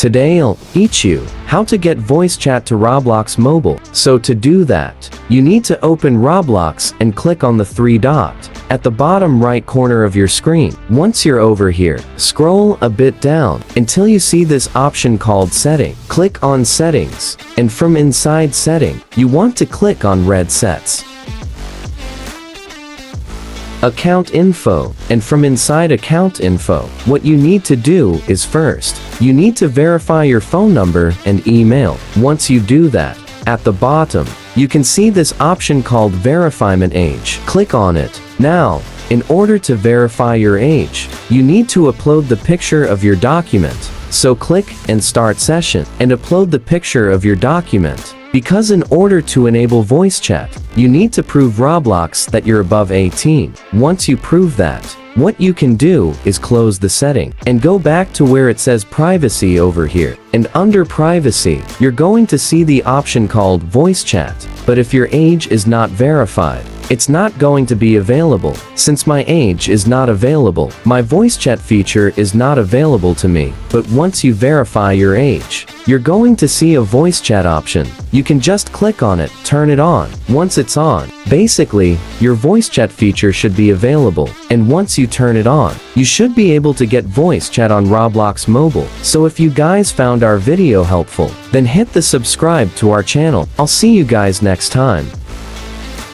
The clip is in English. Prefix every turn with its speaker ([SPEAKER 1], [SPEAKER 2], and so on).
[SPEAKER 1] Today I'll teach you how to get voice chat to Roblox Mobile. So to do that, you need to open Roblox and click on the three dots at the bottom right corner of your screen. Once you're over here, scroll a bit down until you see this option called Setting. Click on Settings, and from inside Setting, you want to click on Red Sets. Account Info, and from inside Account Info, what you need to do is first, you need to verify your phone number and email. Once you do that, at the bottom, you can see this option called Verifiement Age. Click on it. Now, in order to verify your age, you need to upload the picture of your document. So click and Start Session, and upload the picture of your document. Because in order to enable voice chat, you need to prove Roblox that you're above 18. Once you prove that, what you can do is close the setting and go back to where it says Privacy over here. And under Privacy, you're going to see the option called Voice Chat. But if your age is not verified, it's not going to be available. Since my age is not available, my voice chat feature is not available to me. But once you verify your age, you're going to see a voice chat option. You can just click on it, turn it on. Once it's on, basically, your voice chat feature should be available. And once you turn it on, you should be able to get voice chat on Roblox Mobile. So if you guys found our video helpful, then hit the subscribe to our channel. I'll see you guys next time.